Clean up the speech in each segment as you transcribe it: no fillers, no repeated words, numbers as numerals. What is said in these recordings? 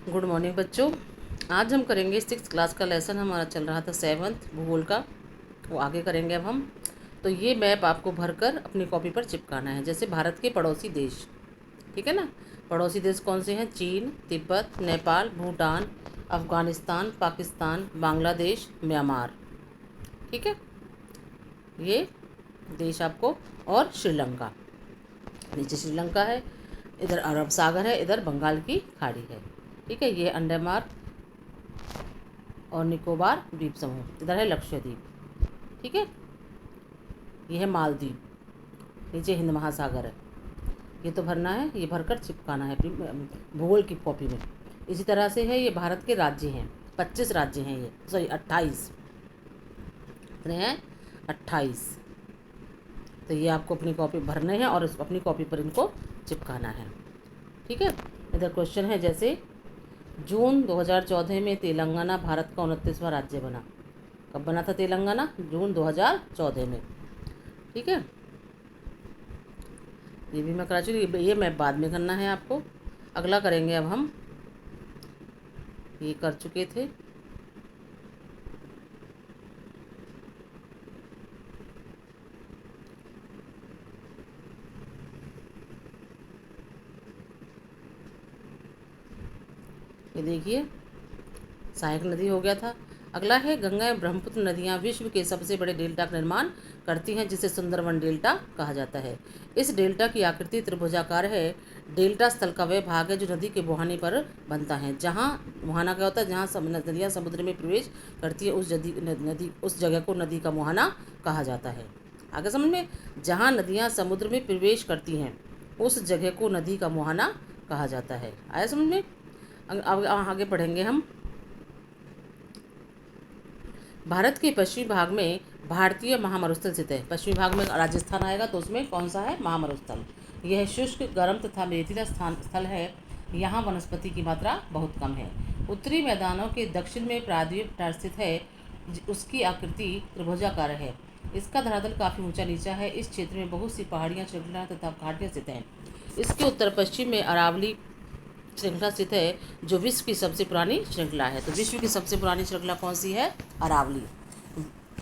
Good morning बच्चों। आज हम करेंगे 6th क्लास का लेसन। हमारा चल रहा था 7th भूगोल का, वो आगे करेंगे अब हम। तो ये मैप आपको भरकर अपनी कॉपी पर चिपकाना है। जैसे भारत के पड़ोसी देश, ठीक है ना। पड़ोसी देश कौन से हैं? चीन, तिब्बत, नेपाल, भूटान, अफ़गानिस्तान, पाकिस्तान, बांग्लादेश, म्यांमार, ठीक है। ये देश आपको, और श्रीलंका, नीचे श्रीलंका है, इधर अरब सागर है, इधर बंगाल की खाड़ी है, ठीक है। ये अंडमान और निकोबार द्वीप समूह, इधर है लक्षद्वीप, ठीक है। ये है मालदीव, नीचे हिंद महासागर है। ये तो भरना है, ये भरकर चिपकाना है अपनी भूगोल की कॉपी में। इसी तरह से है, ये भारत के राज्य हैं, 25 राज्य हैं, ये सॉरी 28, कितने हैं? 28। तो ये आपको अपनी कॉपी भरने हैं और अपनी कॉपी पर इनको चिपकाना है, ठीक है। इधर क्वेश्चन है, जैसे जून 2014 में तेलंगाना भारत का 29वां राज्य बना। कब बना था तेलंगाना? जून 2014 में, ठीक है। ये भी मैं करा चुकी, ये मैं बाद में करना है आपको। अगला करेंगे अब हम, ये कर चुके थे। ये देखिए, सहायक नदी हो गया था। अगला है, गंगा एवं ब्रह्मपुत्र नदियाँ विश्व के सबसे बड़े डेल्टा का निर्माण करती हैं, जिसे सुंदरवन डेल्टा कहा जाता है। इस डेल्टा की आकृति त्रिभुजाकार है। डेल्टा स्थल का वह भाग है जो नदी के मुहाने पर बनता है। जहाँ मुहाना क्या होता है? जहाँ नदियाँ समुद्र में प्रवेश करती है, उस जगह को नदी का मुहाना कहा जाता है। आगे समझ में? जहाँ नदियाँ समुद्र में प्रवेश करती हैं, उस जगह को नदी का मुहाना कहा जाता है। आया समझ में? अब आगे पढ़ेंगे हम। भारत के पश्चिमी भाग में भारतीय महामरुस्थल स्थित है। पश्चिमी भाग में राजस्थान आएगा, तो उसमें कौन सा है? महामरुस्थल। यह शुष्क, गर्म तथा रेतीला स्थल है। यहाँ वनस्पति की मात्रा बहुत कम है। उत्तरी मैदानों के दक्षिण में प्रायद्वीप तट स्थित है। उसकी आकृति त्रिभुजाकार है। इसका धरातल काफ़ी ऊंचा नीचा है। इस क्षेत्र में बहुत सी पहाड़ियाँ, श्रृंखलाएं तथा घाटियाँ स्थित हैं। इसके उत्तर पश्चिम में अरावली श्रृंखला स्थित है, जो विश्व की सबसे पुरानी श्रृंखला है। तो विश्व की सबसे पुरानी श्रृंखला कौन सी है? अरावली।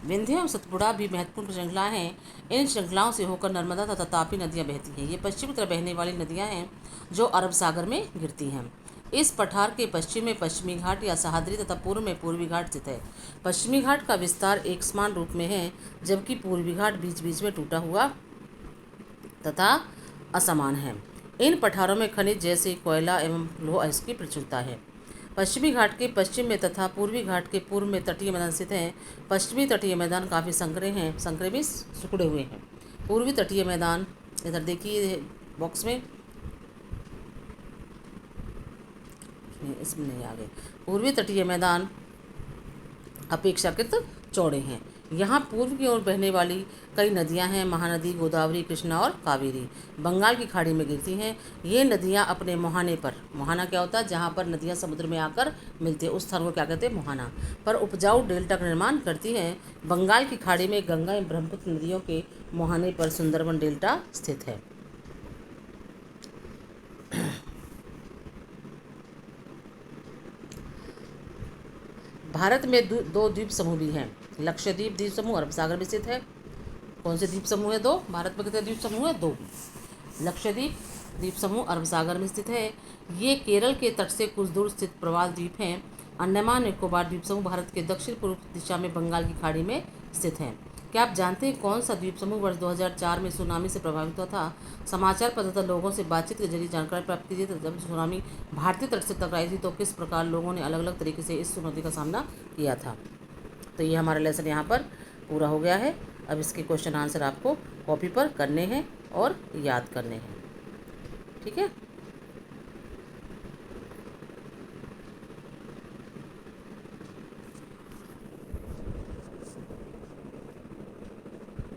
विंध्य एवं सतपुड़ा भी महत्वपूर्ण श्रृंखलाएं हैं। इन श्रृंखलाओं से होकर नर्मदा तथा तापी नदियां बहती हैं। ये पश्चिम की तरफ बहने वाली नदियां हैं जो अरब सागर में गिरती हैं। इस पठार के पश्चिम में पश्चिमी घाट या सह्याद्री तथा पूर्व में पूर्वी घाट स्थित है। पश्चिमी घाट का विस्तार एक समान रूप में है, जबकि पूर्वी घाट बीच बीच में टूटा हुआ तथा असमान है। इन पठारों में खनिज जैसे कोयला एवं लौह अयस्क की प्रचुरता है। पश्चिमी घाट के पश्चिम में तथा पूर्वी घाट के पूर्व में तटीय मैदान स्थित हैं। पश्चिमी तटीय मैदान काफ़ी संकरे हैं, संकरे भी सिकुड़े हुए हैं। पूर्वी तटीय मैदान, इधर देखिए बॉक्स में, इसमें नहीं आ गए। पूर्वी तटीय मैदान अपेक्षाकृत चौड़े हैं। यहाँ पूर्व की ओर बहने वाली कई नदियाँ हैं। महानदी, गोदावरी, कृष्णा और कावेरी बंगाल की खाड़ी में गिरती हैं। ये नदियाँ अपने मुहाने पर, मुहाना क्या होता है? जहाँ पर नदियाँ समुद्र में आकर मिलती है, उस स्थान को क्या कहते हैं? मुहाना पर उपजाऊ डेल्टा का निर्माण करती हैं। बंगाल की खाड़ी में गंगा एवं ब्रह्मपुत्र नदियों के मुहाने पर सुंदरवन डेल्टा स्थित है। भारत में दो द्वीप समूह भी हैं। लक्षद्वीप द्वीप समूह अरब सागर में स्थित है। कौन से द्वीप समूह है? दो। भारत में कितने द्वीप समूह है? दो। लक्षद्वीप द्वीप समूह अरब सागर में स्थित है। ये केरल के तट से कुछ दूर स्थित प्रवाल द्वीप हैं। अंडमान निकोबार द्वीप समूह भारत के दक्षिण पूर्व दिशा में बंगाल की खाड़ी में स्थित है। क्या आप जानते हैं कौन सा द्वीप समूह वर्ष 2004 में सुनामी से प्रभावित हुआ था? समाचार पत्र तथा लोगों से बातचीत के जरिए जानकारी प्राप्त की थी। जब सुनामी भारतीय तट से टकराई थी, तो किस प्रकार लोगों ने अलग अलग तरीके से इस चुनौती का सामना किया था? तो ये हमारा लेसन यहाँ पर पूरा हो गया है। अब इसके क्वेश्चन आंसर आपको कॉपी पर करने हैं और याद करने हैं, ठीक है।